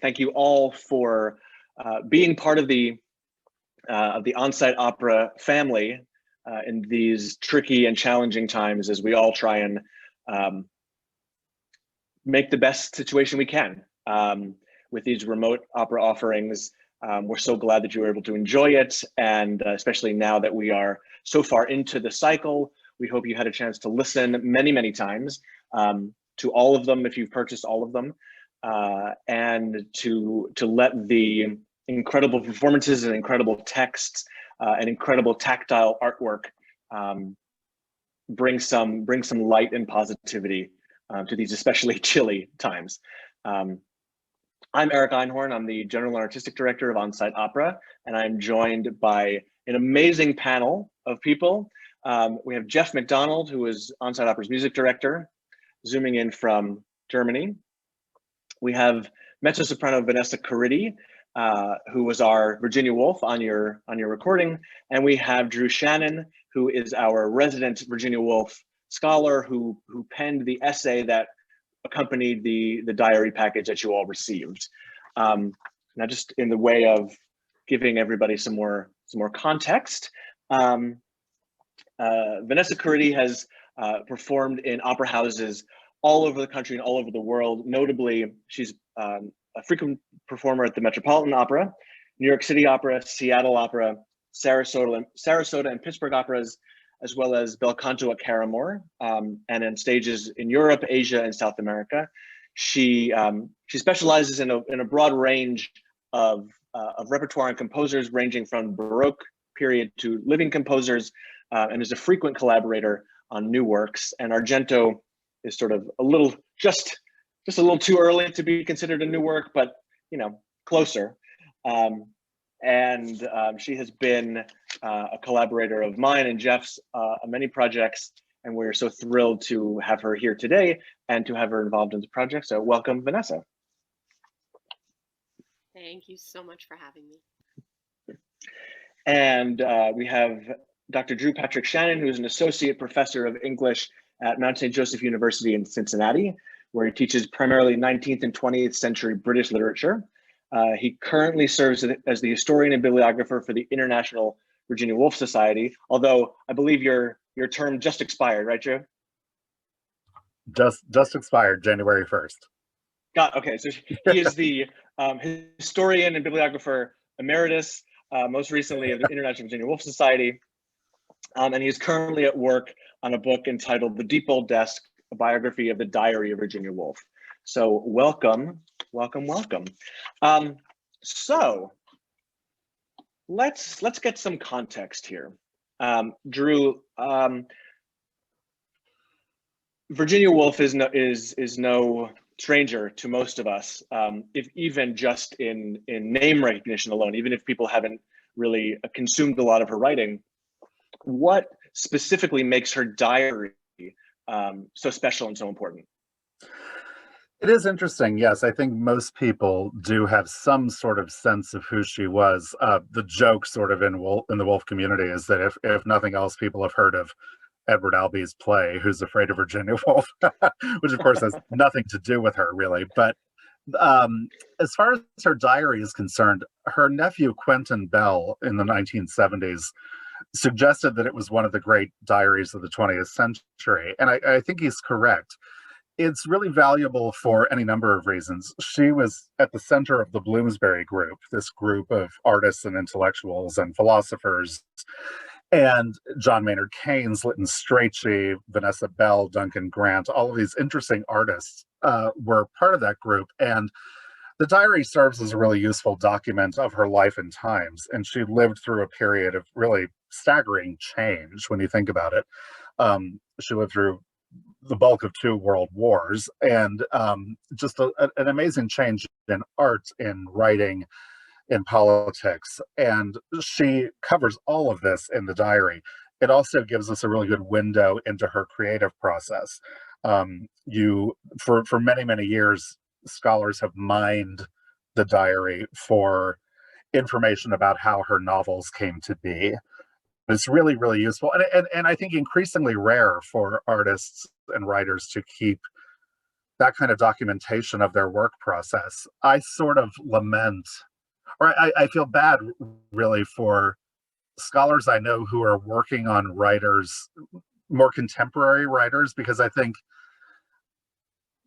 Thank you all for being part of the on-site opera family in these tricky and challenging times as we all try and make the best situation we can with these remote opera offerings. We're so glad that you were able to enjoy it, and especially now that we are so far into the cycle, we hope you had a chance to listen many, many times to all of them if you've purchased all of them, and to let the incredible performances and incredible texts and incredible tactile artwork bring some light and positivity to these especially chilly times. I'm Eric Einhorn. I'm the General and Artistic Director of On-Site Opera, and I'm joined by an amazing panel of people. We have Geoff McDonald, who is On-Site Opera's Music Director, zooming in from Germany. We have mezzo-soprano Vanessa Cariddi, who was our Virginia Woolf on your recording, and we have Drew Shannon, who is our resident Virginia Woolf scholar who penned the essay that accompanied the diary package that you all received. Now, just in the way of giving everybody some more context, Vanessa Cariddi has performed in opera houses all over the country and all over the world. Notably, she's a frequent performer at the Metropolitan Opera, New York City Opera, Seattle Opera, Sarasota and Pittsburgh Operas, as well as bel canto at Caramore, and in stages in Europe, Asia, and South America. She specializes in a broad range of repertoire and composers, ranging from Baroque period to living composers, and is a frequent collaborator on new works. And Argento is sort of just a little too early to be considered a new work, but closer. And she has been a collaborator of mine and Jeff's on many projects, and we're so thrilled to have her here today and to have her involved in the project. So welcome, Vanessa. Thank you so much for having me. And we have Dr. Patrick Shannon, who's an associate professor of English at Mount St. Joseph University in Cincinnati, where he teaches primarily 19th and 20th century British literature. He currently serves as the historian and bibliographer for the International Virginia Woolf Society, although I believe your term just expired, right, Joe? Just expired, January 1st. Okay, so he is the historian and bibliographer emeritus, most recently of the International Virginia Woolf Society, and he is currently at work on a book entitled The Deep Old Desk, a biography of the diary of Virginia Woolf. So welcome. So let's get some context here. Drew, Virginia Woolf is no stranger to most of us, if even just in name recognition alone, even if people haven't really consumed a lot of her writing. What specifically makes her diary so special and so important? It is interesting. Yes, I think most people do have some sort of sense of who she was. The joke sort of in the Woolf community is that if nothing else, people have heard of Edward Albee's play, Who's Afraid of Virginia Woolf, which of course has nothing to do with her really. But as far as her diary is concerned, her nephew Quentin Bell in the 1970s suggested that it was one of the great diaries of the 20th century. And I think he's correct. It's really valuable for any number of reasons. She was at the center of the Bloomsbury Group, this group of artists and intellectuals and philosophers. And John Maynard Keynes, Lytton Strachey, Vanessa Bell, Duncan Grant, all of these interesting artists were part of that group. And the diary serves as a really useful document of her life and times. And she lived through a period of really staggering change when you think about it. She lived through the bulk of 2 world wars, and just an amazing change in art, in writing, in politics. And she covers all of this in the diary. It also gives us a really good window into her creative process. For many, many years, scholars have mined the diary for information about how her novels came to be. It's really, really useful. And I think increasingly rare for artists and writers to keep that kind of documentation of their work process, I sort of lament, or I feel bad really for scholars I know who are working on writers, more contemporary writers, because I think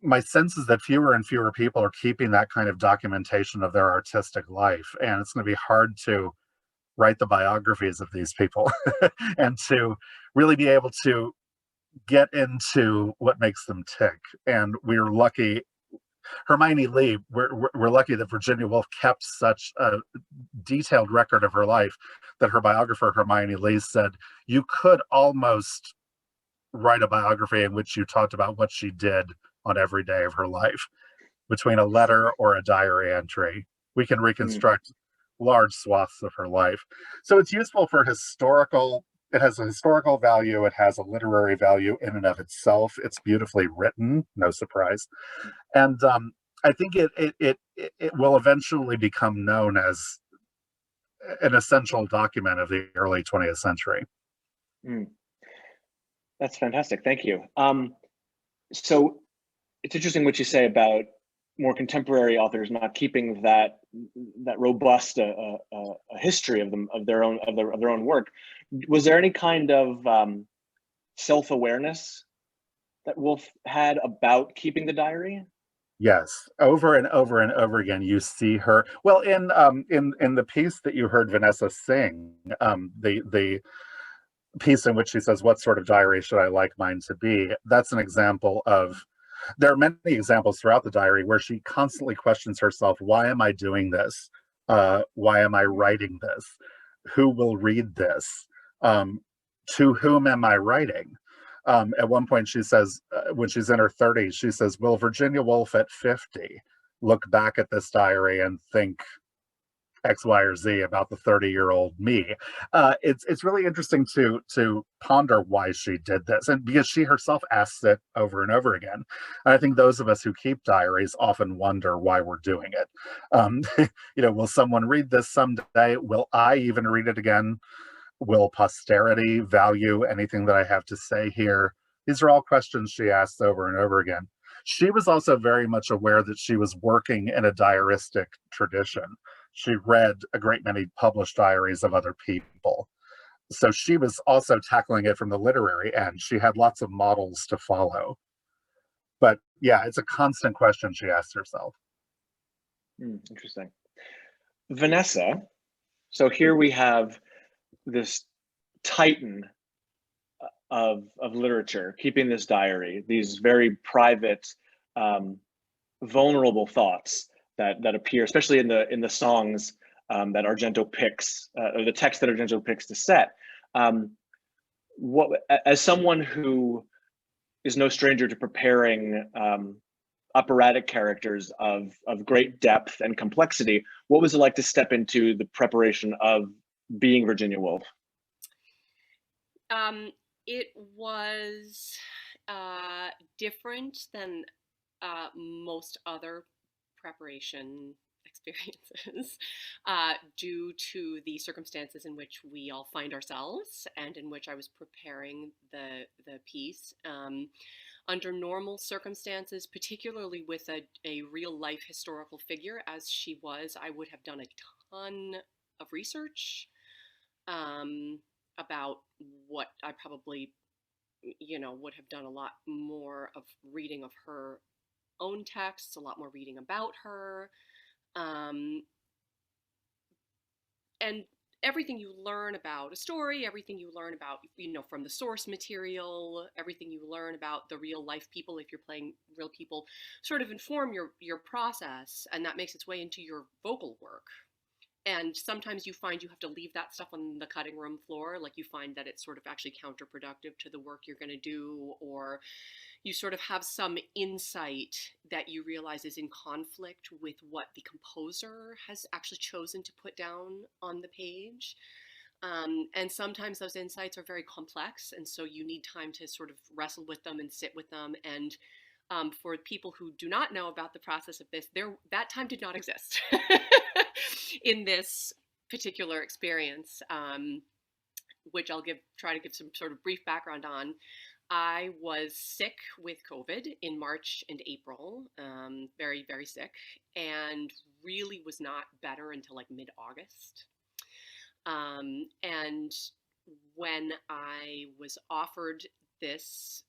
my sense is that fewer and fewer people are keeping that kind of documentation of their artistic life. And it's going to be hard to write the biographies of these people and to really be able to get into what makes them tick. And we're lucky, Hermione Lee, we're lucky that Virginia Woolf kept such a detailed record of her life that her biographer, Hermione Lee, said you could almost write a biography in which you talked about what she did on every day of her life. Between a letter or a diary entry, we can reconstruct large swaths of her life. So it's useful for historical, it has a historical value, it has a literary value in and of itself. It's beautifully written, no surprise. And I think it will eventually become known as an essential document of the early 20th century. That's fantastic. Thank you. So it's interesting what you say about more contemporary authors not keeping that robust a history of their own work. Was there any kind of self-awareness that Woolf had about keeping the diary? Yes, over and over and over again, you see her. Well, in the piece that you heard Vanessa sing, the piece in which she says, "What sort of diary should I like mine to be?" That's an example of. There are many examples throughout the diary where she constantly questions herself: Why am I doing this? Why am I writing this? Who will read this? To whom am I writing? At one point, she says, when she's in her 30s, she says, "Will Virginia Woolf at 50 look back at this diary and think X, Y, or Z about the 30-year-old me?" It's really interesting to ponder why she did this, and because she herself asks it over and over again. And I think those of us who keep diaries often wonder why we're doing it. Will someone read this someday? Will I even read it again? Will posterity value anything that I have to say here? These are all questions she asks over and over again. She was also very much aware that she was working in a diaristic tradition. She read a great many published diaries of other people. So she was also tackling it from the literary end. She had lots of models to follow. But yeah, it's a constant question she asks herself. Interesting. Vanessa, so here we have this titan of literature keeping this diary, these very private, vulnerable thoughts that appear, especially in the songs that Argento picks, or the text that Argento picks to set. What, as someone who is no stranger to preparing operatic characters of great depth and complexity, what was it like to step into the preparation of being Virginia Woolf? It was different than most other preparation experiences due to the circumstances in which we all find ourselves and in which I was preparing the piece. Under normal circumstances, particularly with a real life historical figure as she was, I would have done a ton of research about what I probably, would have done a lot more of reading of her own texts, a lot more reading about her. And everything you learn about a story, everything you learn about, from the source material, everything you learn about the real life people, if you're playing real people, sort of inform your process, and that makes its way into your vocal work. And sometimes you find you have to leave that stuff on the cutting room floor, like you find that it's sort of actually counterproductive to the work you're going to do, or you sort of have some insight that you realize is in conflict with what the composer has actually chosen to put down on the page. And sometimes those insights are very complex, and so you need time to sort of wrestle with them and sit with them. And for people who do not know about the process of this, that time did not exist in this particular experience, which I'll try to give some sort of brief background on. I was sick with COVID in March and April, very, very sick, and really was not better until like mid-August. And when I was offered this,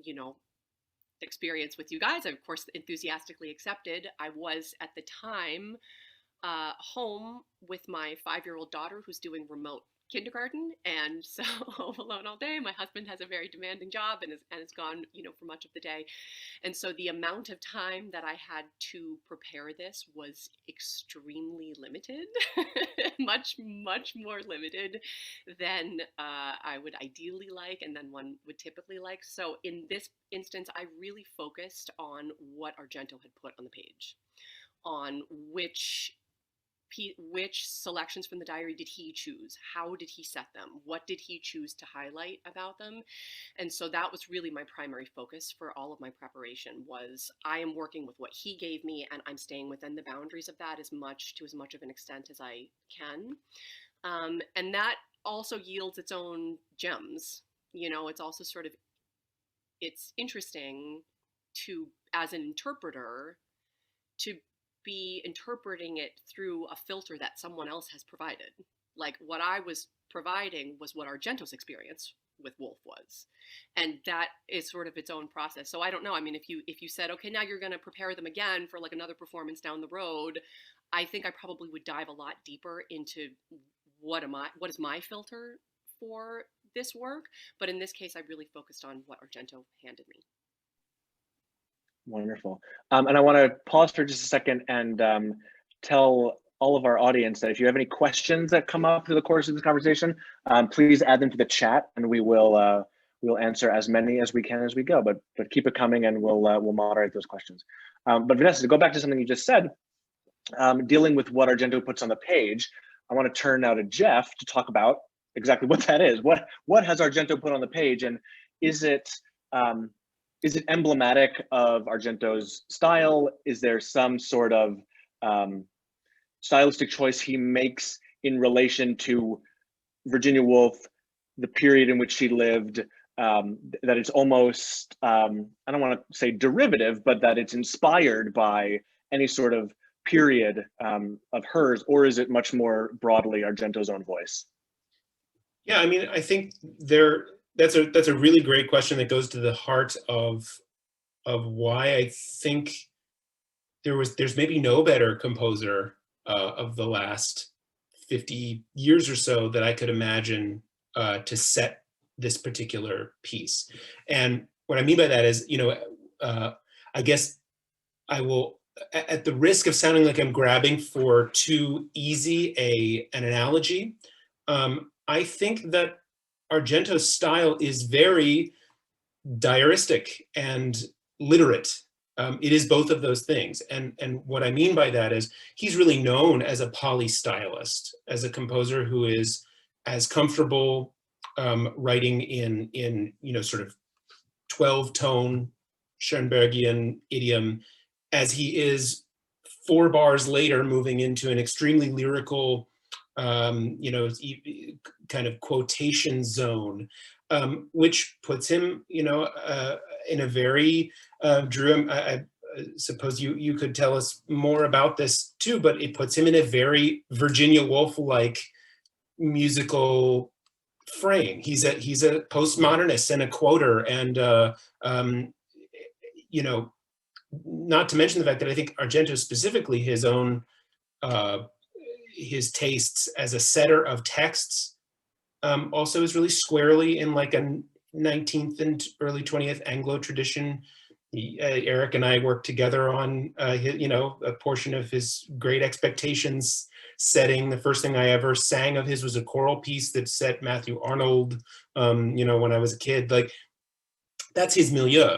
you know, experience with you guys, I of course enthusiastically accepted. I was at the time home with my 5-year-old daughter who's doing remote kindergarten, and so home alone all day. My husband has a very demanding job and is gone, you know, for much of the day. And so the amount of time that I had to prepare this was extremely limited, much, much more limited than I would ideally like and than one would typically like. So in this instance, I really focused on what Argento had put on the page, on which selections from the diary did he choose? How did he set them? What did he choose to highlight about them? And so that was really my primary focus for all of my preparation. Was I am working with what he gave me, and I'm staying within the boundaries of that as much of an extent as I can. And that also yields its own gems. You know, it's also sort of, it's interesting to, as an interpreter, to be interpreting it through a filter that someone else has provided. Like what I was providing was what Argento's experience with Woolf was, and that is sort of its own process. So I don't know. I mean, if you said, okay, now you're going to prepare them again for like another performance down the road, I think I probably would dive a lot deeper into what is my filter for this work. But in this case, I really focused on what Argento handed me. Wonderful. And I want to pause for just a second and tell all of our audience that if you have any questions that come up through the course of this conversation, please add them to the chat, and we will we'll answer as many as we can as we go. But keep it coming, and we'll moderate those questions. But Vanessa, to go back to something you just said, dealing with what Argento puts on the page, I want to turn now to Jeff to talk about exactly what that is. What has Argento put on the page, and is it emblematic of Argento's style? Is there some sort of stylistic choice he makes in relation to Virginia Woolf, the period in which she lived, that it's almost, I don't want to say derivative, but that it's inspired by any sort of period of hers, or is it much more broadly Argento's own voice? Yeah, I mean, I think that's a really great question that goes to the heart of why I think there's maybe no better composer of the last 50 years or so that I could imagine to set this particular piece. And what I mean by that is, you know, I guess I will, at the risk of sounding like I'm grabbing for too easy an analogy, I think that Argento's style is very diaristic and literate. It is both of those things. And what I mean by that is he's really known as a polystylist, as a composer who is as comfortable writing in you know, sort of 12-tone Schoenbergian idiom as he is 4 bars later moving into an extremely lyrical you know, kind of quotation zone, which puts him, you know, in a very, Drew, I suppose you could tell us more about this too, but it puts him in a very Virginia Woolf-like musical frame. He's a postmodernist and a quoter, and you know, not to mention the fact that I think Argento specifically, his own his tastes as a setter of texts also is really squarely in like a 19th and early 20th Anglo tradition. Eric and I worked together on you know, a portion of his Great Expectations setting. The first thing I ever sang of his was a choral piece that set Matthew Arnold, you know, when I was a kid. Like, that's his milieu.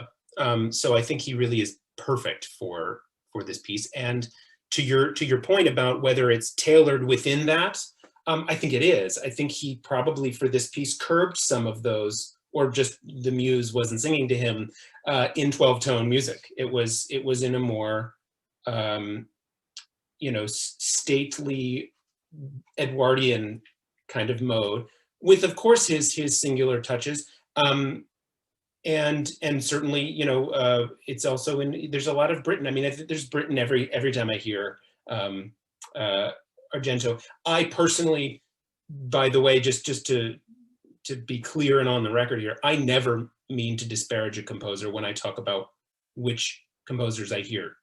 So I think he really is perfect for this piece. And to your point about whether it's tailored within that, I think it is. I think he probably for this piece curbed some of those, or just the muse wasn't singing to him in 12-tone music. It was in a more you know, stately Edwardian kind of mode, with of course his singular touches. and certainly, it's also there's a lot of Britain. I mean, there's Britain every time I hear Argento. I personally, by the way, just to be clear and on the record here, I never mean to disparage a composer when I talk about which composers I hear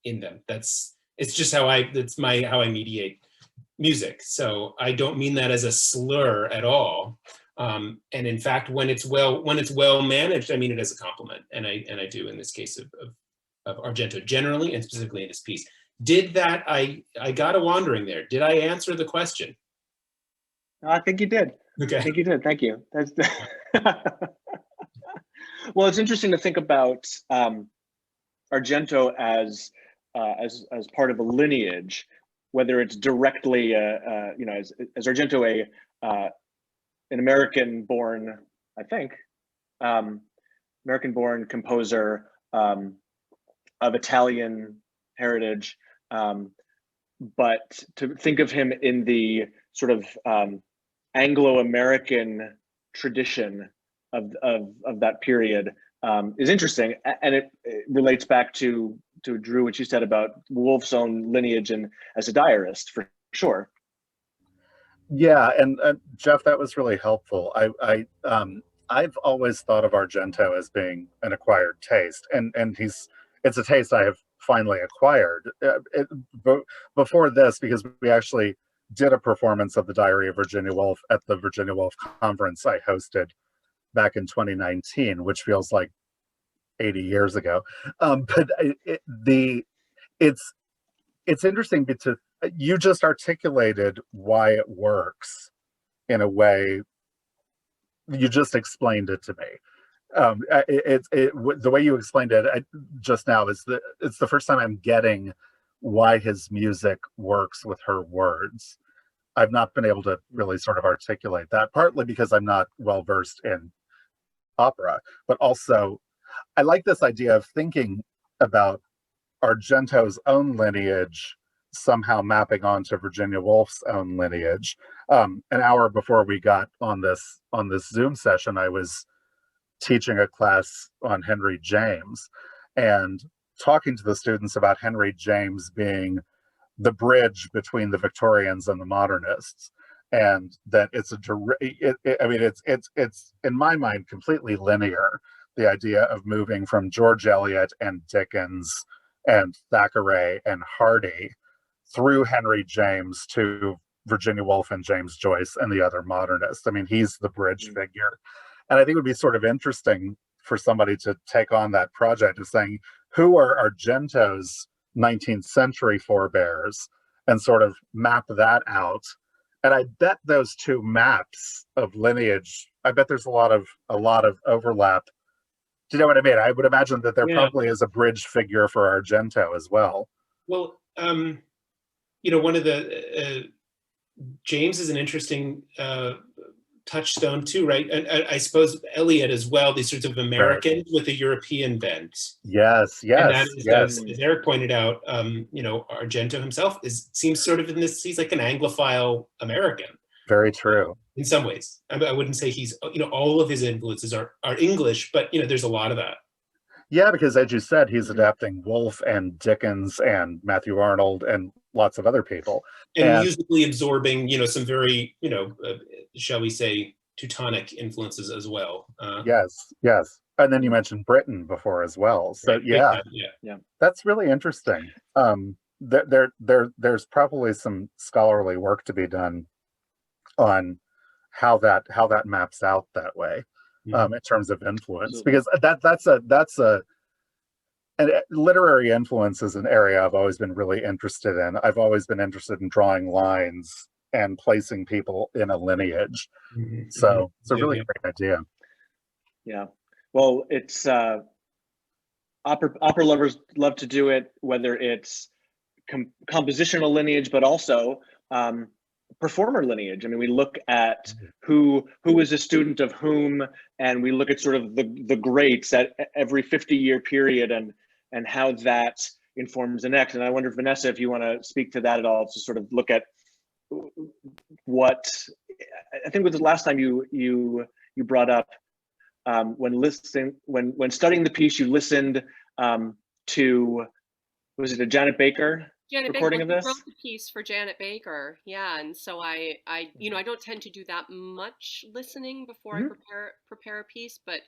in them. It's just how I mediate music. So I don't mean that as a slur at all. And in fact, when it's well managed, I mean it as a compliment, and I do in this case of Argento generally, and specifically in this piece. Did that? I got a wandering there. Did I answer the question? I think you did. Okay. I think you did. Thank you. That's well, it's interesting to think about Argento as part of a lineage, whether it's directly, as Argento an American-born, I think, American-born composer of Italian heritage, but to think of him in the sort of Anglo-American tradition of that period is interesting, and it relates back to Drew, what you said about Woolf's own lineage and as a diarist, for sure. Yeah, and Jeff, that was really helpful. I've always thought of Argento as being an acquired taste, and it's a taste I have finally acquired. Before this, because we actually did a performance of the Diary of Virginia Woolf at the Virginia Woolf conference I hosted back in 2019, which feels like 80 years ago. But it's interesting because you just articulated why it works in a way. You just explained it to me. The way you explained it just now is that it's the first time I'm getting why his music works with her words. I've not been able to really sort of articulate that, partly because I'm not well versed in opera, but also I like this idea of thinking about Argento's own lineage somehow mapping onto Virginia Woolf's own lineage. An hour before we got on this Zoom session, I was teaching a class on Henry James and talking to the students about Henry James being the bridge between the Victorians and the modernists, and that it's it's in my mind completely linear, the idea of moving from George Eliot and Dickens and Thackeray and Hardy through Henry James to Virginia Woolf and James Joyce and the other modernists. I mean, he's the bridge figure. And I think it would be sort of interesting for somebody to take on that project of saying, who are Argento's 19th century forebears, and sort of map that out. And I bet those two maps of lineage, I bet there's a lot of overlap. Do you know what I mean? I would imagine that there probably is a bridge figure for Argento as well. Well, one of the James is an interesting touchstone too, right? And I suppose Eliot as well, these sorts of Americans with a European bent. Yes. And that is, as Eric pointed out, Argento himself seems sort of in this, he's like an Anglophile American. Very true. In some ways. I wouldn't say he's, all of his influences are English, but there's a lot of that. Yeah, because as you said, he's adapting Woolf and Dickens and Matthew Arnold and lots of other people. And musically absorbing, some very, shall we say, Teutonic influences as well. Yes. And then you mentioned Britain before as well. So right. yeah, that's really interesting. There's probably some scholarly work to be done on how that maps out that way. In terms of influence, because and literary influence is an area I've always been really interested in. I've always been interested in drawing lines and placing people in a lineage. So it's a really great idea. Yeah, well, it's opera lovers love to do it, whether it's compositional lineage, but also performer lineage. I mean, we look at who is a student of whom, and we look at sort of the greats at every 50-year period and how that informs the next. And I wonder, Vanessa, if you want to speak to that at all, to sort of look at what I think was the last time you brought up when studying the piece, you listened to, was it a Janet Baker Janet recording Baker, of this? wrote the piece for Janet Baker, yeah, and so I don't tend to do that much listening before I prepare a piece, but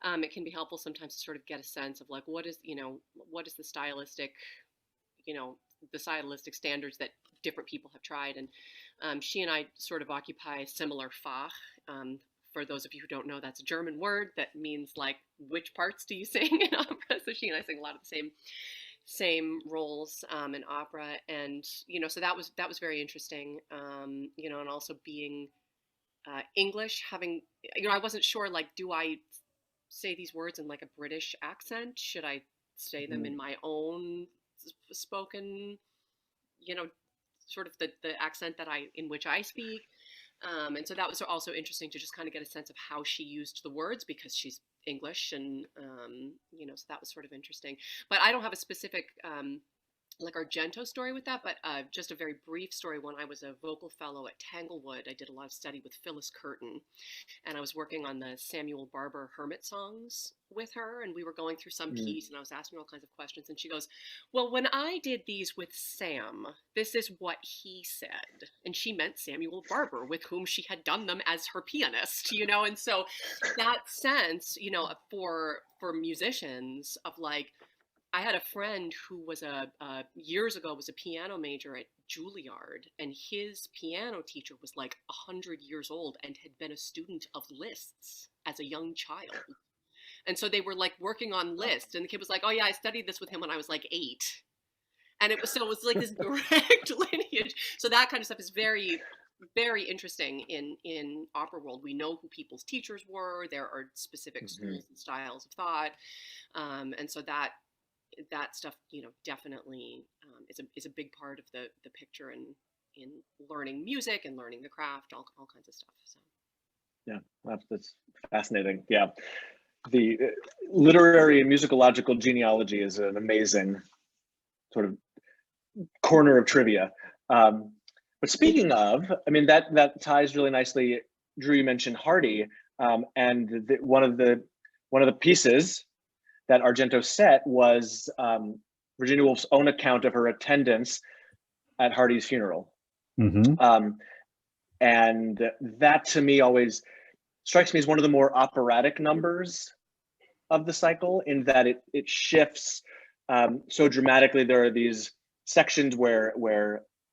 it can be helpful sometimes to sort of get a sense of like what is the stylistic, the stylistic standards that different people have tried, and she and I sort of occupy a similar Fach. For those of you who don't know, that's a German word that means like which parts do you sing in opera. So she and I sing a lot of the same roles in opera, and so that was very interesting. And also being English, having I wasn't sure, like, do I say these words in like a British accent? Should I say them in my own spoken, sort of the accent in which I speak? And so that was also interesting to just kind of get a sense of how she used the words, because she's English, and so that was sort of interesting. But I don't have a specific like Argento story with that, but just a very brief story. When I was a vocal fellow at Tanglewood, I did a lot of study with Phyllis Curtin, and I was working on the Samuel Barber Hermit songs with her, and we were going through some piece, and I was asking all kinds of questions, and she goes, well, when I did these with Sam, this is what he said. And she meant Samuel Barber, with whom she had done them as her pianist, and so that sense, for musicians of like, I had a friend who was years ago was a piano major at Juilliard, and his piano teacher was like 100 years old and had been a student of Liszt's as a young child. And so they were like working on Liszt, and the kid was like, oh yeah, I studied this with him when I was like 8. And it was like this direct lineage. So that kind of stuff is very, very interesting in opera world. We know who people's teachers were. There are specific schools and styles of thought. And so that stuff, definitely is a big part of the picture in learning music and learning the craft, all kinds of stuff. So yeah, that's fascinating. Yeah, the literary and musicological genealogy is an amazing sort of corner of trivia. But speaking of, I mean, that ties really nicely. Drew, you mentioned Hardy, and one of the pieces that Argento set was Virginia Woolf's own account of her attendance at Hardy's funeral. And that to me always strikes me as one of the more operatic numbers of the cycle, in that it shifts so dramatically. There are these sections where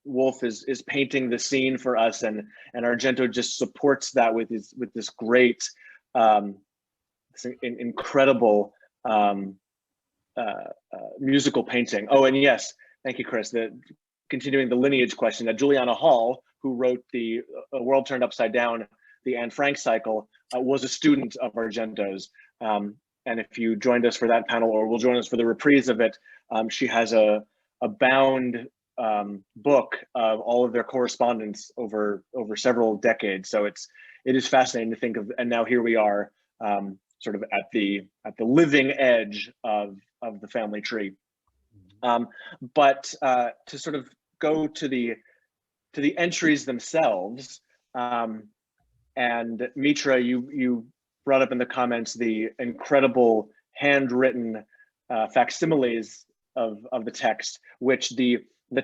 Woolf is painting the scene for us, and Argento just supports that with this great, incredible musical painting. Oh, and yes, thank you, Chris. Continuing the lineage question, that Juliana Hall, who wrote the World Turned Upside Down, the Anne Frank cycle, was a student of Argento's. And if you joined us for that panel, or will join us for the reprise of it, she has a bound book of all of their correspondence over several decades. So it is fascinating to think of, and now here we are, sort of at the living edge of the family tree. But to sort of go to the entries themselves, and Mitra, you brought up in the comments the incredible handwritten facsimiles of the text, which the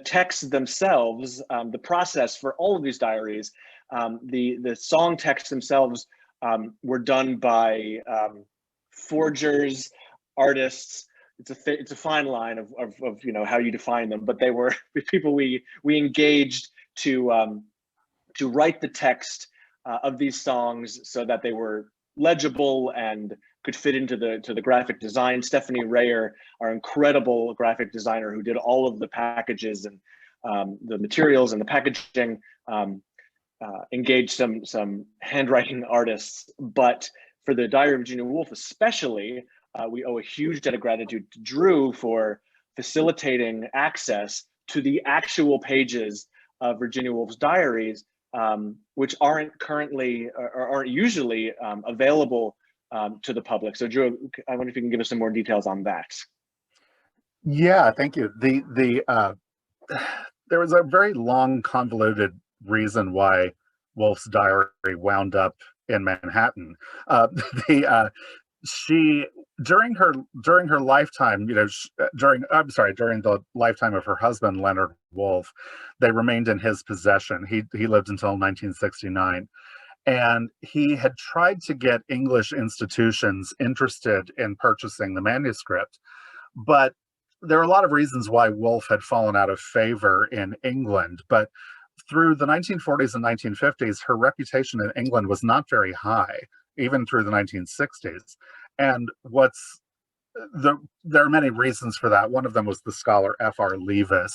texts themselves, the process for all of these diaries, the song texts themselves were done by forgers, artists. It's a fine line of how you define them, but they were people we engaged to write the text of these songs so that they were legible and could fit into the graphic design. Stephanie Rayer, our incredible graphic designer who did all of the packages and the materials and the packaging, engaged some handwriting artists. But for the Diary of Virginia Woolf especially, we owe a huge debt of gratitude to Drew for facilitating access to the actual pages of Virginia Woolf's diaries, which aren't currently or aren't usually available to the public. So Drew, I wonder if you can give us some more details on that. Yeah, thank you. There was a very long, convoluted reason why Woolf's diary wound up in Manhattan. Uh, the she during her lifetime, during the lifetime of her husband Leonard Woolf, they remained in his possession. He lived until 1969, and he had tried to get English institutions interested in purchasing the manuscript, but there are a lot of reasons why Woolf had fallen out of favor in England. But through the 1940s and 1950s, her reputation in England was not very high, even through the 1960s. And there are many reasons for that. One of them was the scholar F.R. Leavis,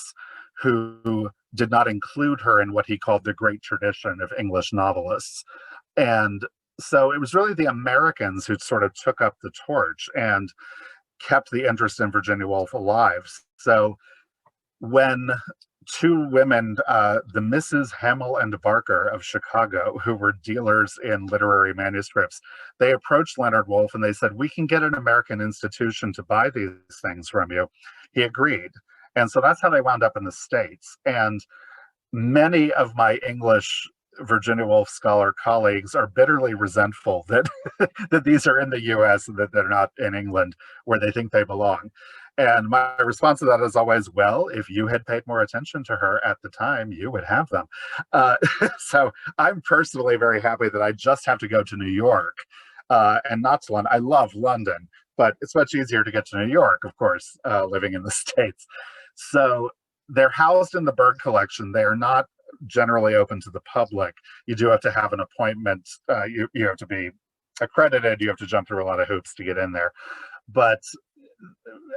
who did not include her in what he called the great tradition of English novelists. And so it was really the Americans who sort of took up the torch and kept the interest in Virginia Woolf alive. So when two women, the Mrs. Hamill and Barker of Chicago, who were dealers in literary manuscripts, they approached Leonard Woolf and they said, "We can get an American institution to buy these things from you." He agreed. And so that's how they wound up in the States. And many of my English Virginia Woolf scholar colleagues are bitterly resentful that that these are in the US and that they're not in England where they think they belong. And my response to that is always, well, if you had paid more attention to her at the time, you would have them. Uh, so I'm personally very happy that I just have to go to New York and not to London. I love London, but it's much easier to get to New York, of course, living in the States. So they're housed in the Berg collection. They are not generally open to the public. You do have to have an appointment. You have to be accredited. You have to jump through a lot of hoops to get in there. But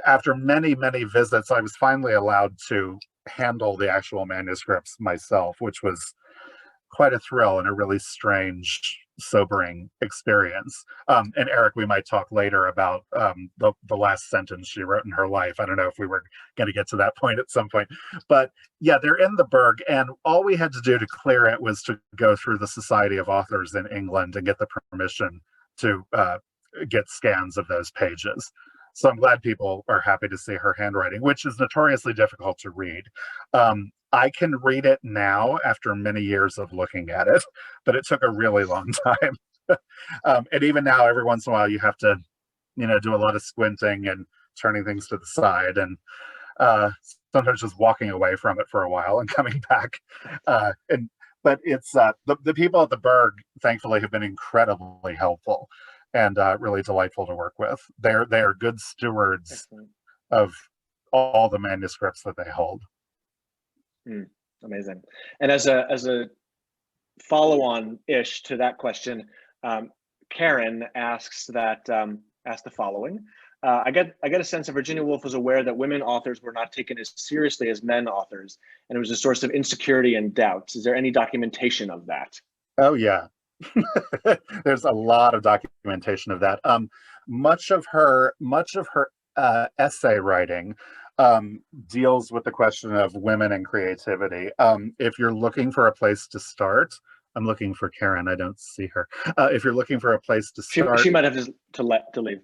after many, many visits, I was finally allowed to handle the actual manuscripts myself, which was quite a thrill and a really strange, sobering experience. And Eric, we might talk later about the last sentence she wrote in her life. I don't know if we were going to get to that point at some point, but yeah, they're in the Berg, and all we had to do to clear it was to go through the Society of Authors in England and get the permission to get scans of those pages. So I'm glad people are happy to see her handwriting, which is notoriously difficult to read. I can read it now after many years of looking at it, but it took a really long time. And even now, every once in a while, you have to, do a lot of squinting and turning things to the side, and sometimes just walking away from it for a while and coming back. But it's the people at the Berg, thankfully, have been incredibly helpful and really delightful to work with. They are good stewards Excellent. of all the manuscripts that they hold. Amazing. And as a follow-on ish to that question, Karen asks the following. I get a sense that Virginia Woolf was aware that women authors were not taken as seriously as men authors, and it was a source of insecurity and doubts. Is there any documentation of that? Oh yeah. There's a lot of documentation of that. Much of her essay writing deals with the question of women and creativity. If you're looking for a place to start, I'm looking for Karen. I don't see her. If you're looking for a place to start, she might have to leave.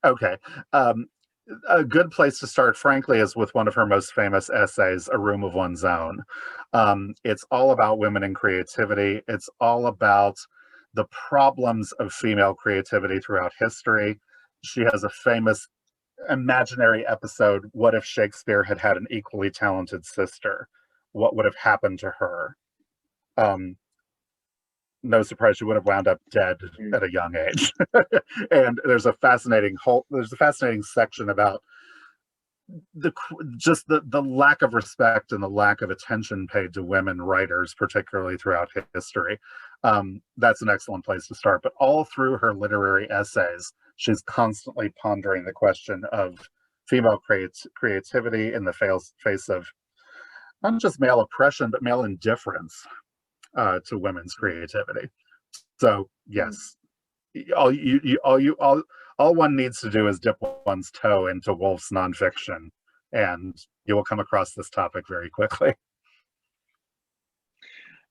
Okay. A good place to start, frankly, is with one of her most famous essays, A Room of One's Own. It's all about women and creativity. It's all about the problems of female creativity throughout history. She has a famous imaginary episode. What if Shakespeare had had an equally talented sister? What would have happened to her? No surprise, she would have wound up dead at a young age. And there's a fascinating section about the lack of respect and the lack of attention paid to women writers, particularly throughout history. That's an excellent place to start. But all through her literary essays, she's constantly pondering the question of female creativity in the face of not just male oppression, but male indifference to women's creativity. So yes, all one needs to do is dip one's toe into Woolf's nonfiction, and you will come across this topic very quickly.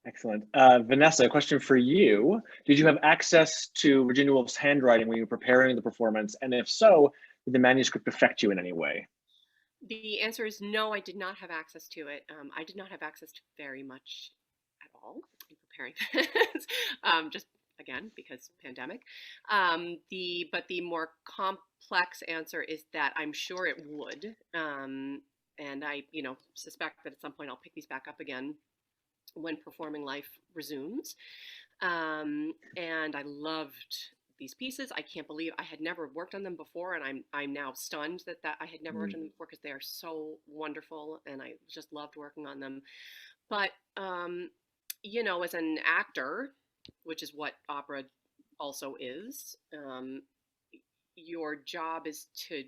Excellent. Vanessa, a question for you. Did you have access to Virginia Woolf's handwriting when you were preparing the performance? And if so, did the manuscript affect you in any way? The answer is no, I did not have access to it. I did not have access to very much at all in preparing this. Just again, because pandemic. But the more complex answer is that I'm sure it would. And I, suspect that at some point I'll pick these back up again when performing life resumes. And I loved these pieces. I can't believe I had never worked on them before, and I'm now stunned that I had never worked on them before, because they are so wonderful, and I just loved working on them. But as an actor, which is what opera also is, your job is to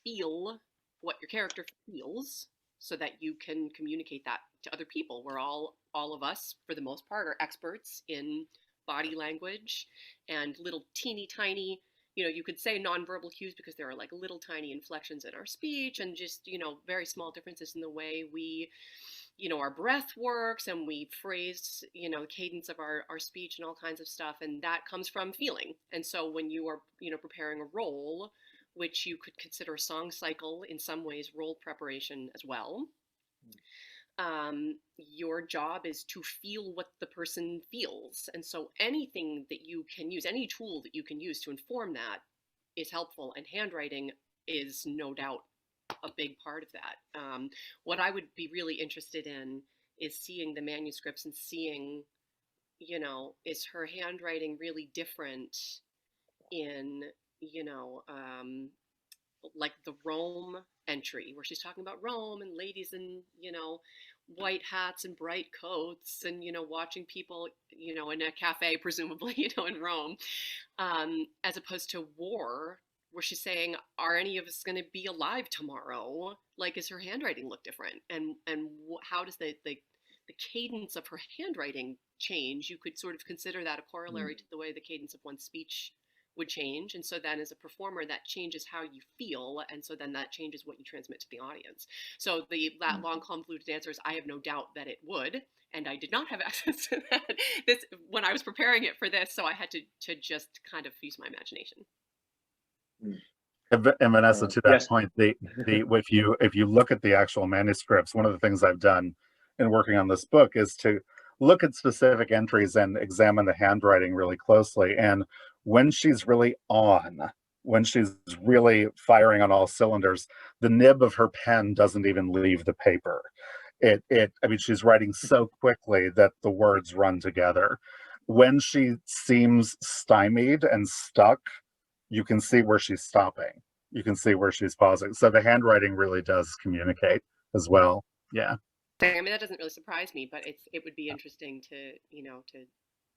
feel what your character feels, so that you can communicate that to other people. We're all of us, for the most part, are experts in body language and little teeny tiny, you could say nonverbal cues, because there are like little tiny inflections in our speech, and just, very small differences in the way we, our breath works, and we phrase, the cadence of our speech and all kinds of stuff. And that comes from feeling. And so when you are, preparing a role, which you could consider a song cycle, in some ways role preparation as well, your job is to feel what the person feels. And so anything that you can use, any tool that you can use to inform that, is helpful. And handwriting is no doubt a big part of that. What I would be really interested in is seeing the manuscripts and seeing, is her handwriting really different in, like the Rome entry, where she's talking about Rome and ladies in, white hats and bright coats, and, watching people, in a cafe, presumably, in Rome, as opposed to war, where she's saying, are any of us going to be alive tomorrow? Like, is her handwriting look different? And how does the cadence of her handwriting change? You could sort of consider that a corollary to the way the cadence of one's speech would change. And so then as a performer, that changes how you feel. And so then that changes what you transmit to the audience. So that long convoluted answer is, I have no doubt that it would. And I did not have access to that when I was preparing it for this. So I had to just kind of use my imagination. And Vanessa, to that yes. point, if you look at the actual manuscripts, one of the things I've done in working on this book is to look at specific entries and examine the handwriting really closely. And when she's really firing on all cylinders, the nib of her pen doesn't even leave the paper. She's writing so quickly that the words run together. When she seems stymied and stuck, you can see where she's stopping. You can see where she's pausing. So the handwriting really does communicate as well. Yeah. I mean, that doesn't really surprise me, but it would be interesting to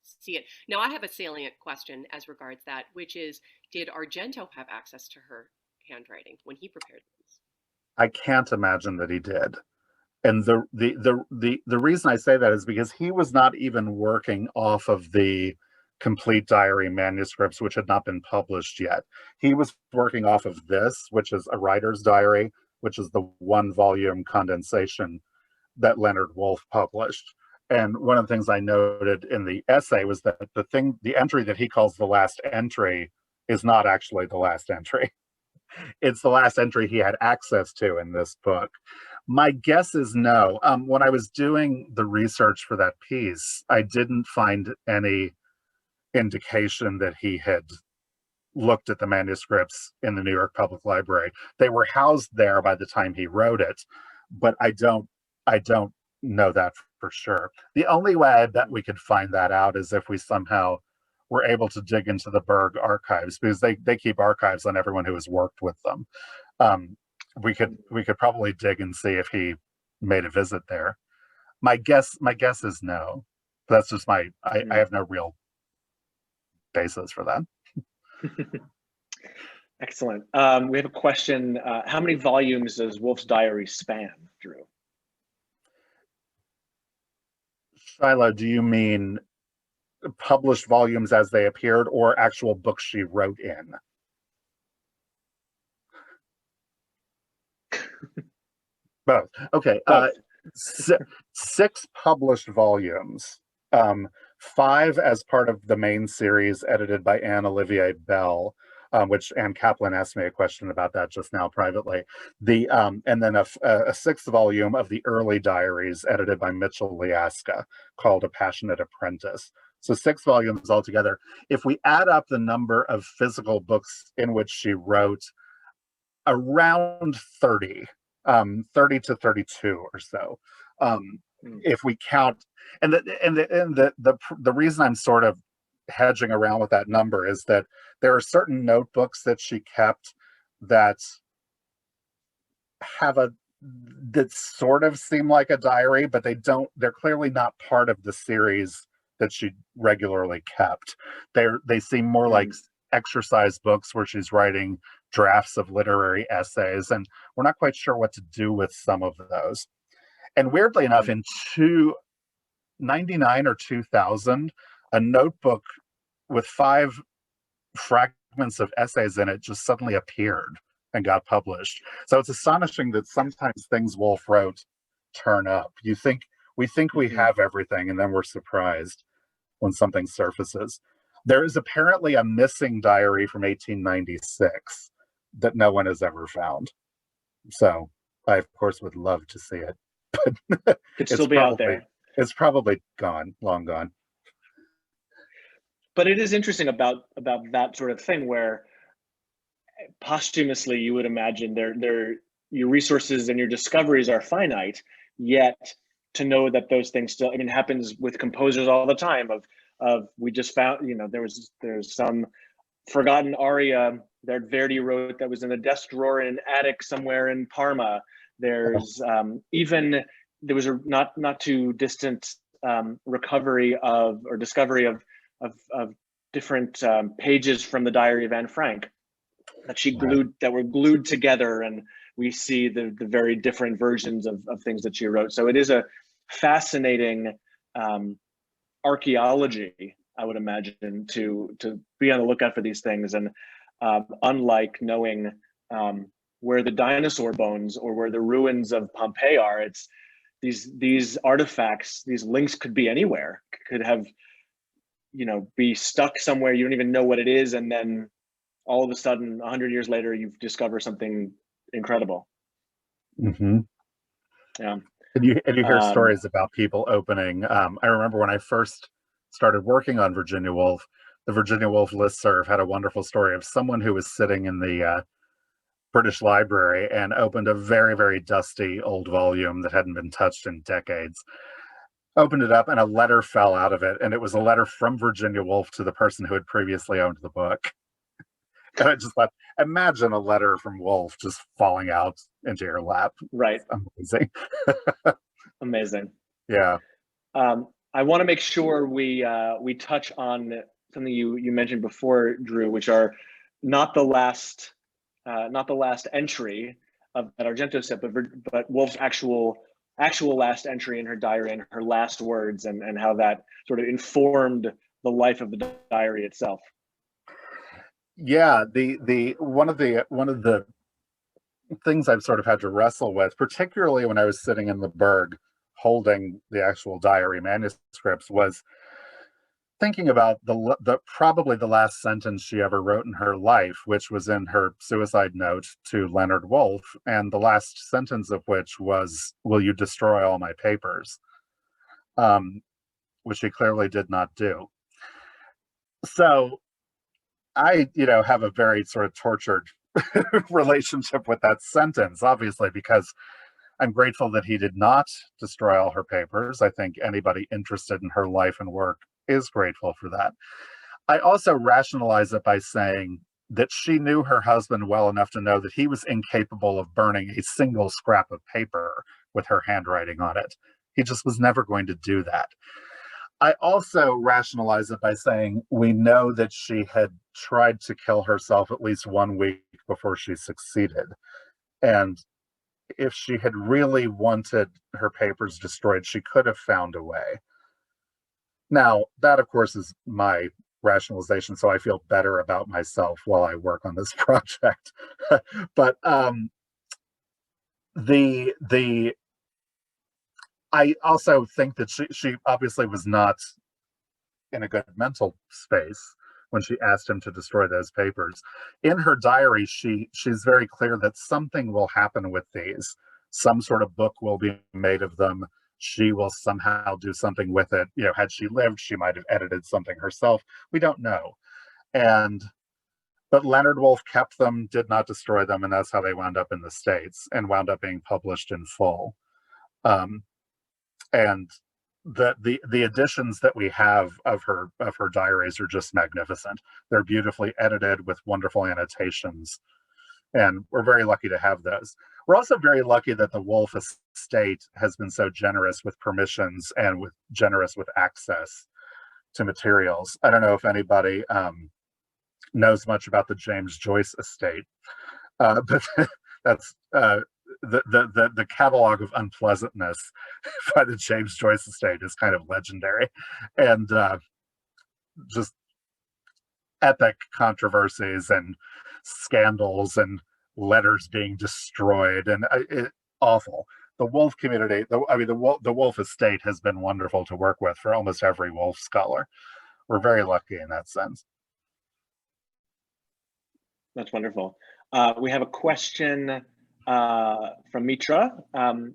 see it. Now, I have a salient question as regards that, which is, did Argento have access to her handwriting when he prepared these? I can't imagine that he did. And the reason I say that is because he was not even working off of the complete diary manuscripts, which had not been published yet. He was working off of this, which is a writer's diary, which is the 1-volume condensation that Leonard Woolf published. And one of the things I noted in the essay was that the entry that he calls the last entry is not actually the last entry. It's the last entry he had access to in this book. My guess is no. When I was doing the research for that piece, I didn't find any indication that he had looked at the manuscripts in the New York Public Library. They were housed there by the time he wrote it, but I don't know that for sure. The only way I bet we could find that out is if we somehow were able to dig into the Berg archives, because they keep archives on everyone who has worked with them. We could probably dig and see if he made a visit there. My guess is no. That's just I have no real basis for that. Excellent. We have a question. How many volumes does Woolf's diary span, Drew? Shiloh, do you mean published volumes as they appeared, or actual books she wrote in? Both. Okay. Both. 6 published volumes. 5 as part of the main series edited by Anne Olivier Bell, which Anne Kaplan asked me a question about that just now privately. And then a 6th volume of the early diaries edited by Mitchell Liaska called A Passionate Apprentice. So 6 volumes altogether. If we add up the number of physical books in which she wrote, around 30, 30 to 32 or so. If we count, and the reason I'm sort of hedging around with that number is that there are certain notebooks that she kept that that sort of seem like a diary, but they're clearly not part of the series that she regularly kept. They seem more like exercise books where she's writing drafts of literary essays, and we're not quite sure what to do with some of those. And weirdly enough, in 1999 or 2000, a notebook with 5 fragments of essays in it just suddenly appeared and got published. So it's astonishing that sometimes things Woolf wrote turn up. We think we have everything, and then we're surprised when something surfaces. There is apparently a missing diary from 1896 that no one has ever found. So I, of course, would love to see it, but Could still be out there. It's probably gone, long gone. But it is interesting about that sort of thing where posthumously you would imagine your resources and your discoveries are finite, yet to know that those things still, I mean, happens with composers all the time of we just found, there's some forgotten aria that Verdi wrote that was in a desk drawer in an attic somewhere in Parma. There's even there was a not too distant recovery of or discovery of different pages from the Diary of Anne Frank that she glued, that were glued together, and we see the very different versions of things that she wrote. So it is a fascinating archaeology, I would imagine, to be on the lookout for these things. And unlike knowing where the dinosaur bones or where the ruins of Pompeii are, it's these artifacts, these links could be anywhere, could have, be stuck somewhere, you don't even know what it is, and then all of a sudden 100 years later you've discovered something incredible. Mm-hmm. Yeah. And you hear stories about people opening. I remember when I first started working on Virginia Woolf, the Virginia Woolf listserv had a wonderful story of someone who was sitting in the British Library and opened a very, very dusty old volume that hadn't been touched in decades. Opened it up and a letter fell out of it, and it was a letter from Virginia Woolf to the person who had previously owned the book. And I just thought, imagine a letter from Woolf just falling out into your lap. Right. It's amazing. Amazing. Yeah. I want to make sure we touch on something you mentioned before, Drew, which are not the last entry of that Argento set, but Woolf's actual last entry in her diary and her last words, and how that sort of informed the life of the diary itself. Yeah, the one of the things I've sort of had to wrestle with, particularly when I was sitting in the Berg holding the actual diary manuscripts, was thinking about the probably the last sentence she ever wrote in her life, which was in her suicide note to Leonard Woolf, and the last sentence of which was, "Will you destroy all my papers?" Which she clearly did not do. So I, have a very sort of tortured relationship with that sentence, obviously, because I'm grateful that he did not destroy all her papers. I think anybody interested in her life and work is grateful for that. I also rationalize it by saying that she knew her husband well enough to know that he was incapable of burning a single scrap of paper with her handwriting on it. He just was never going to do that. I also rationalize it by saying we know that she had tried to kill herself at least 1 week before she succeeded. And if she had really wanted her papers destroyed, she could have found a way. Now, that, of course, is my rationalization, so I feel better about myself while I work on this project. But I also think that she obviously was not in a good mental space when she asked him to destroy those papers. In her diary, she's very clear that something will happen with these. Some sort of book will be made of them. she will somehow do something with it. You know, had she lived, she might have edited something herself. We don't know. But Leonard Woolf kept them, did not destroy them, and that's how they wound up in the States and wound up being published in full. And the editions that we have of her diaries are just magnificent. They're beautifully edited with wonderful annotations, and we're very lucky to have those. We're also very lucky that the Woolf estate has been so generous with permissions and generous with access to materials. I don't know if anybody knows much about the James Joyce estate, but that's the catalog of unpleasantness by the James Joyce estate is kind of legendary, and just epic controversies and scandals and letters being destroyed, and awful. The Woolf community, the Woolf estate has been wonderful to work with for almost every Woolf scholar. We're very lucky in that sense. That's wonderful. We have a question from Mitra.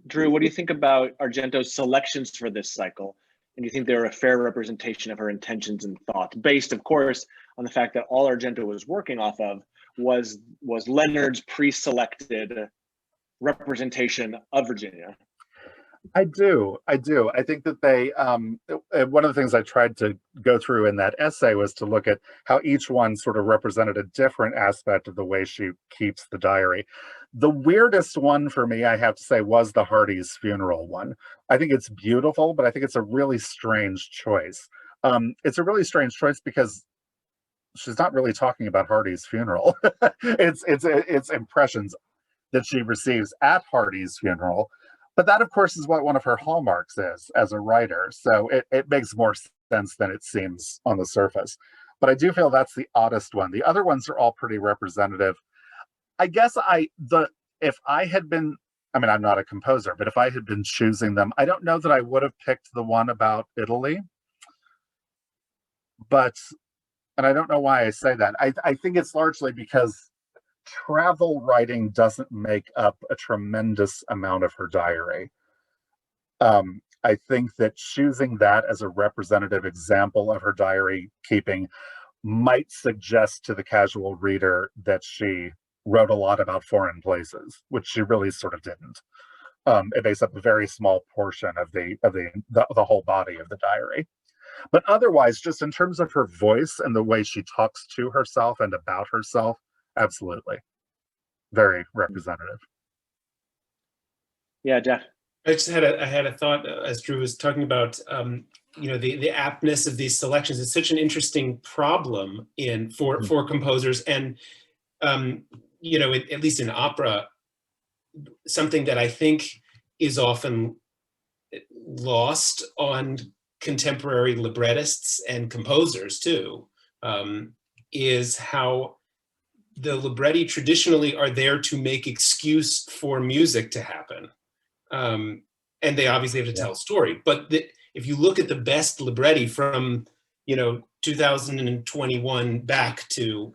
Drew, what do you think about Argento's selections for this cycle? And do you think they're a fair representation of her intentions and thoughts, based, of course, on the fact that all Argento was working off of was Leonard's pre-selected representation of Virginia? I do. I think that they, one of the things I tried to go through in that essay was to look at how each one sort of represented a different aspect of the way she keeps the diary. The weirdest one for me, I have to say, was the Hardy's funeral one. I think it's beautiful, but I think it's a really strange choice. It's a really strange choice because she's not really talking about Hardy's funeral. It's impressions that she receives at Hardy's funeral. But that, of course, is what one of her hallmarks is as a writer. So it makes more sense than it seems on the surface. But I do feel that's the oddest one. The other ones are all pretty representative. I guess if I had been, I mean, I'm not a composer, but if I had been choosing them, I don't know that I would have picked the one about Italy. And I don't know why I say that. I think it's largely because travel writing doesn't make up a tremendous amount of her diary. I think that choosing that as a representative example of her diary keeping might suggest to the casual reader that she wrote a lot about foreign places, which she really sort of didn't. It makes up a very small portion of the whole body of the diary. But otherwise, just in terms of her voice and the way she talks to herself and about herself, absolutely. Very representative. Yeah, Jeff. I had a thought as Drew was talking about the aptness of these selections. It's such an interesting problem for composers, and at least in opera, something that I think is often lost on contemporary librettists and composers too, is how the libretti traditionally are there to make excuse for music to happen. And they obviously have to tell a story. But if you look at the best libretti from, 2021 back to,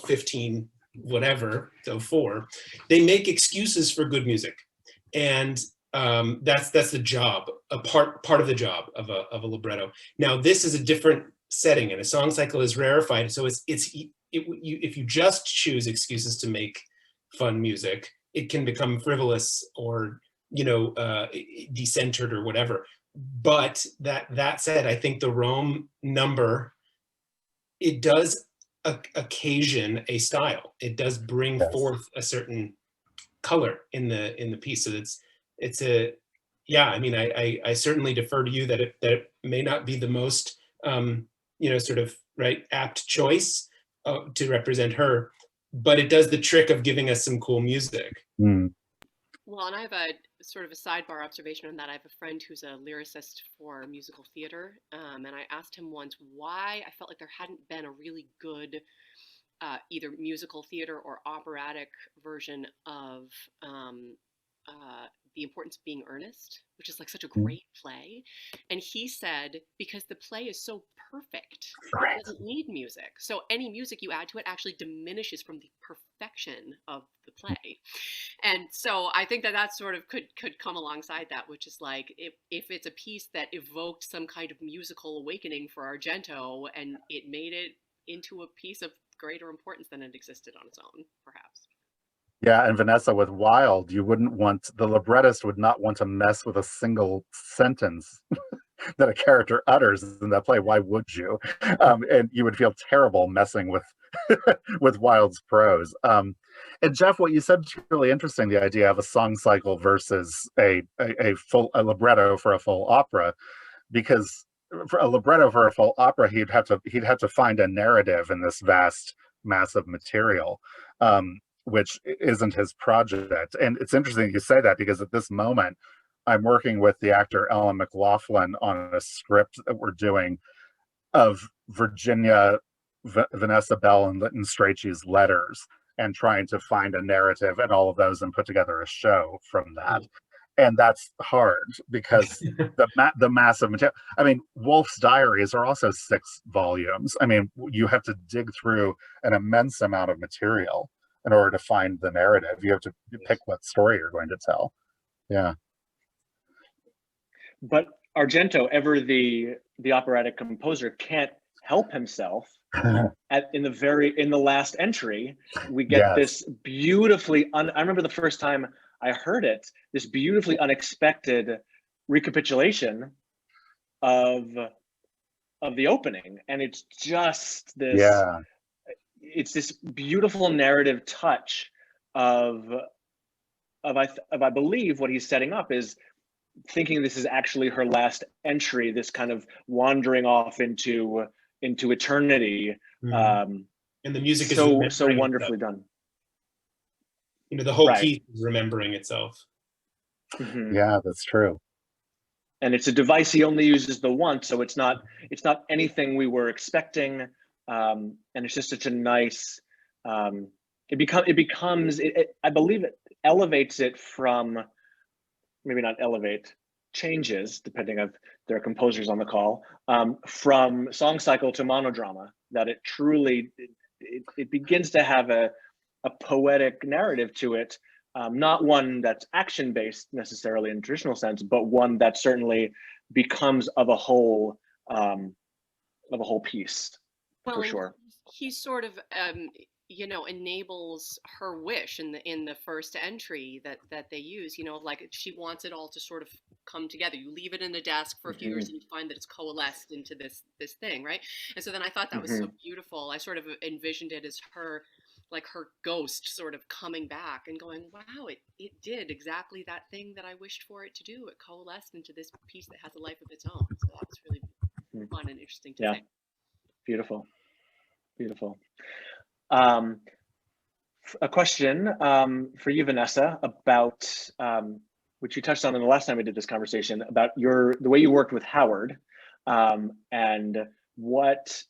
15, whatever, so 4, they make excuses for good music. And that's the job, a part of the job of a libretto. Now, this is a different setting, and a song cycle is rarefied. So if you just choose excuses to make fun music, it can become frivolous or decentered or whatever. But that said, I think the Rome number, it does occasion a style. It does bring forth a certain color in the piece. So it's a, yeah, I mean, I certainly defer to you that it may not be the most sort of apt choice to represent her, but it does the trick of giving us some cool music. Well, and I have a sort of a sidebar observation on that. I have a friend who's a lyricist for musical theater, and I asked him once why I felt like there hadn't been a really good either musical theater or operatic version of The Importance of Being Earnest, which is like such a great play. And he said, because the play is so perfect, Right. it doesn't need music. So any music you add to it actually diminishes from the perfection of the play. And so I think that that sort of could come alongside that, which is like, if it's a piece that evoked some kind of musical awakening for Argento and it made it into a piece of greater importance than it existed on its own, perhaps. Yeah, and Vanessa, with Wild, the librettist would not want to mess with a single sentence that a character utters in that play. Why would you? And you would feel terrible messing with with Wilde's prose. And Jeff, what you said is really interesting, the idea of a song cycle versus a libretto for a full opera, because for a libretto for a full opera, he'd have to find a narrative in this vast mass of material, which isn't his project. And it's interesting you say that, because at this moment I'm working with the actor Ellen McLaughlin on a script that we're doing of Virginia, Vanessa Bell, and Lytton Strachey's letters, and trying to find a narrative and all of those and put together a show from that. And that's hard because the massive material. I mean, Woolf's diaries are also 6 volumes. I mean, you have to dig through an immense amount of material in order to find the narrative. You have to pick what story you're going to tell. Yeah. But Argento, ever the operatic composer, can't help himself. In the last entry, we get this beautifully. I remember the first time I heard it, this beautifully unexpected recapitulation of the opening, and it's just this. Yeah. It's this beautiful narrative touch of I believe what he's setting up is thinking this is actually her last entry, this kind of wandering off into eternity. And the music is so wonderfully done. You know, the whole piece is remembering itself. Mm-hmm. Yeah, that's true. And it's a device he only uses the once, so it's not anything we were expecting. And it's just such a nice. It becomes. I believe it elevates it from. Maybe not elevate, changes, depending if there are composers on the call, from song cycle to monodrama, that it truly, it begins to have a poetic narrative to it, not one that's action-based necessarily in the traditional sense, but one that certainly becomes of a whole piece, for sure. He's sort of, enables her wish in the first entry that they use, like she wants it all to sort of come together. You leave it in a desk for a few years and you find that it's coalesced into this thing, right? And so then I thought that was so beautiful. I sort of envisioned it as her, like her ghost sort of coming back and going, wow, it did exactly that thing that I wished for it to do. It coalesced into this piece that has a life of its own. So that was really fun and interesting to think. Beautiful. A question for you, Vanessa, about which you touched on in the last time we did this conversation, about the way you worked with Howard, and what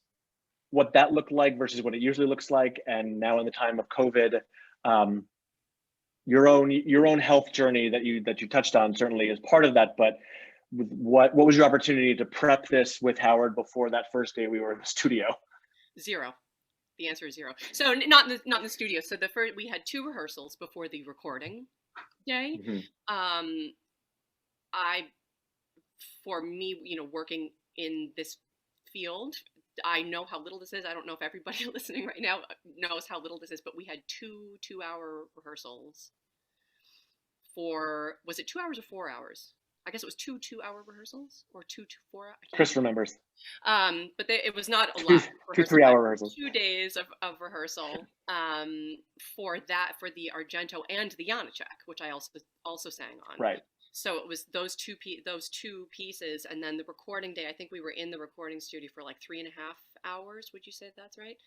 that looked like versus what it usually looks like, and now in the time of COVID, your own health journey that you touched on certainly is part of that. But what was your opportunity to prep this with Howard before that first day we were in the studio? 0. The answer is 0. So not in the studio. So we had 2 rehearsals before the recording day. For me, working in this field, I know how little this is. I don't know if everybody listening right now knows how little this is, but we had 2 2-hour rehearsals was it 2 hours or 4 hours? I guess it was 2 2-hour rehearsals, or 2 to 4 hours. Chris remembers. But it was not a lot. 2 3-hour rehearsals. 2 days of rehearsal for the Argento and the Janacek, which I also sang on. Right. So it was those two pieces, and then the recording day. I think we were in the recording studio for like 3.5 hours. Would you say that's right?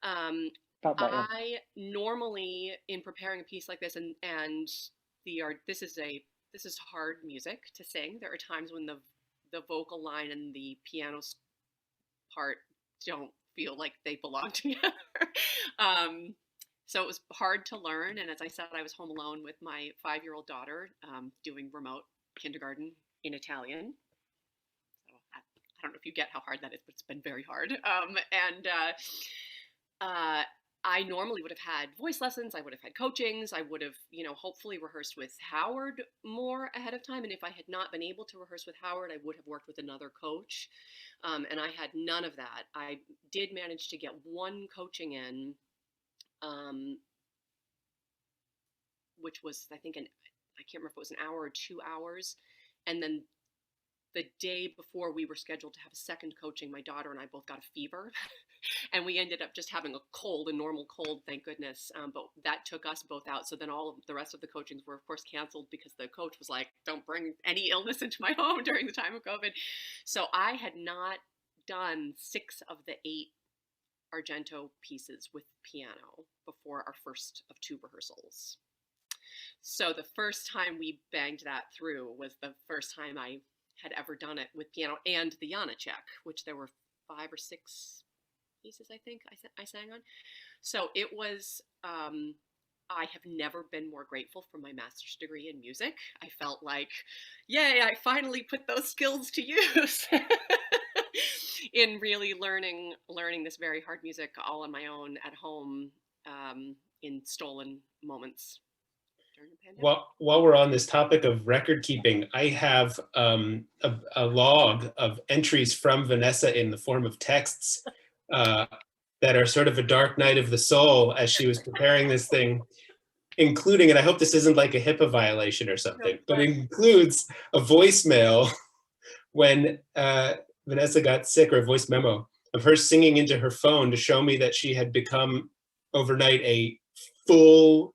I normally, in preparing a piece like this, and this is hard music to sing. There are times when the vocal line and the piano part don't feel like they belong together. So it was hard to learn. And as I said, I was home alone with my 5-year-old daughter, doing remote kindergarten in Italian. So I don't know if you get how hard that is, but it's been very hard. I normally would have had voice lessons. I would have had coachings. I would have, hopefully rehearsed with Howard more ahead of time. And if I had not been able to rehearse with Howard, I would have worked with another coach. And I had none of that. I did manage to get one coaching in, which was, I think, I can't remember if it was an hour or 2 hours. And then the day before we were scheduled to have a second coaching, my daughter and I both got a fever. And we ended up just having a normal cold, thank goodness. But that took us both out. So then all of the rest of the coachings were, of course, canceled because the coach was like, don't bring any illness into my home during the time of COVID. So I had not done 6 of the 8 Argento pieces with piano before our first of 2 rehearsals. So the first time we banged that through was the first time I had ever done it with piano and the Janacek, which there were 5 or 6 pieces, I think I sang on. So it was, I have never been more grateful for my master's degree in music. I felt like, yay, I finally put those skills to use in really learning this very hard music all on my own at home, in stolen moments. While we're on this topic of record keeping, I have a log of entries from Vanessa in the form of texts that are sort of a dark night of the soul as she was preparing this thing, including, and I hope this isn't like a HIPAA violation or something, but it includes a voicemail when Vanessa got sick, or a voice memo of her singing into her phone to show me that she had become overnight a full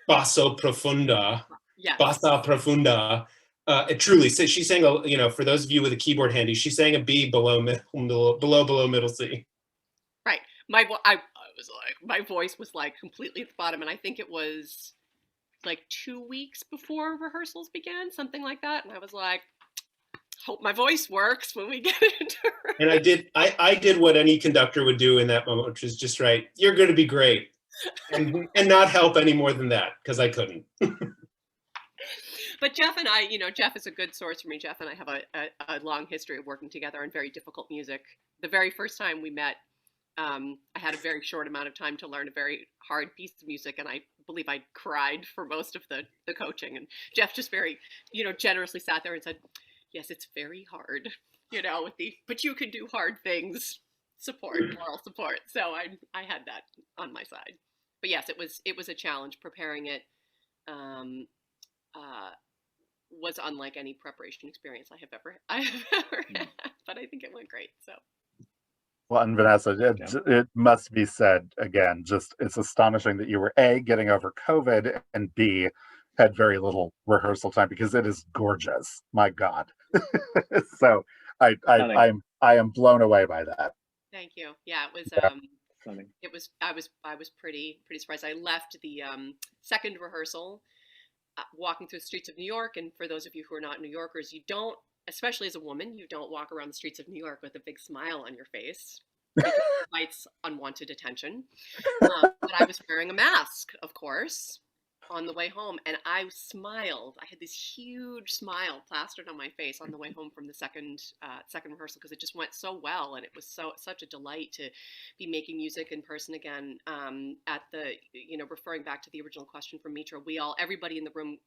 basso profunda. Yes. Bassa profunda. It truly, so she sang for those of you with a keyboard handy, she sang a B below middle C. Right. I was like, my voice was like completely at the bottom, and I think it was like 2 weeks before rehearsals began, something like that. And I was like, hope my voice works when we get into it. And I did what any conductor would do in that moment, which is just write, "You're going to be great," and not help any more than that, because I couldn't. But Jeff and I, Jeff is a good source for me. Jeff and I have a long history of working together on very difficult music. The very first time we met, I had a very short amount of time to learn a very hard piece of music, and I believe I cried for most of the coaching. And Jeff just very, generously sat there and said, "Yes, it's very hard, but you can do hard things. Moral support." So I had that on my side. But yes, it was a challenge. Preparing it was unlike any preparation experience I have ever had. But I think it went great. So. Well, and Vanessa, it must be said again, just it's astonishing that you were A, getting over COVID, and B, had very little rehearsal time, because it is gorgeous. My God. So I am blown away by that. Thank you. Yeah, it was it was I was pretty surprised. I left the second rehearsal walking through the streets of New York, and for those of you who are not New Yorkers, you don't, especially as a woman, you don't walk around the streets of New York with a big smile on your face. It invites unwanted attention. But I was wearing a mask, of course, on the way home, and I smiled. I had this huge smile plastered on my face on the way home from the second rehearsal, because it just went so well, and it was such a delight to be making music in person again. At the, referring back to the original question from Mitra, everybody in the room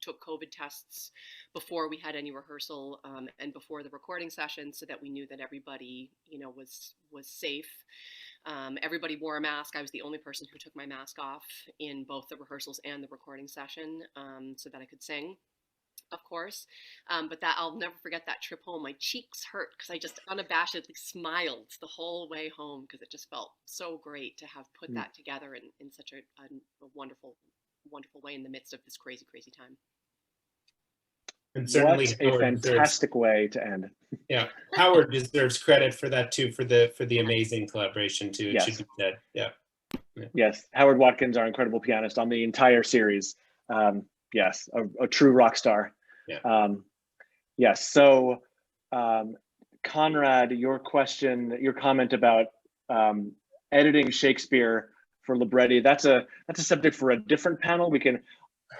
took COVID tests before we had any rehearsal, and before the recording session, so that we knew that everybody was safe. Everybody wore a mask. I was the only person who took my mask off in both the rehearsals and the recording session, so that I could sing, of course. But I'll never forget that trip home. My cheeks hurt because I just unabashedly smiled the whole way home, because it just felt so great to have put that together in such a wonderful, wonderful way in the midst of this crazy, crazy time. And certainly what a fantastic way to end. Yeah, Howard deserves credit for that too, for the amazing collaboration too. It should be said. Yeah. Yes, Howard Watkins, our incredible pianist on the entire series. Yes, a true rock star. Yeah. Yes. So, Conrad, your comment about editing Shakespeare libretti. That's a subject for a different panel. We can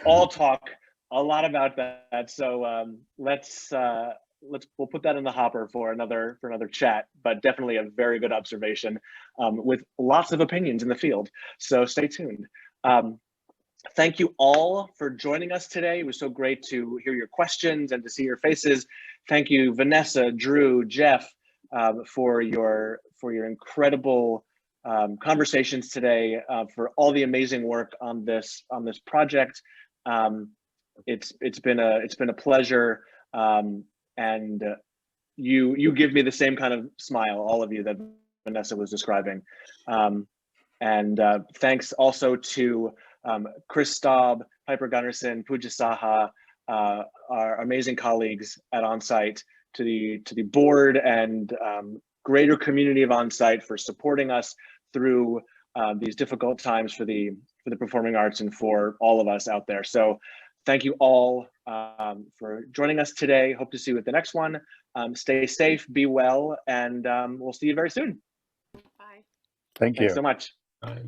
all talk a lot about that. So we'll put that in the hopper for another chat. But definitely a very good observation with lots of opinions in the field. So stay tuned. Thank you all for joining us today. It was so great to hear your questions and to see your faces. Thank you, Vanessa, Drew, Jeff, for your incredible conversations today, for all the amazing work on this project. It's been a pleasure, and you give me the same kind of smile, all of you, that Vanessa was describing. And thanks also to Chris Staub, Piper Gunnarsson, Pooja Saha, our amazing colleagues at OnSite, to the board and greater community of OnSite for supporting us through these difficult times for the performing arts and for all of us out there. So thank you all for joining us today. Hope to see you at the next one. Stay safe, be well, and we'll see you very soon. Bye. Thank you. Thanks so much. Bye.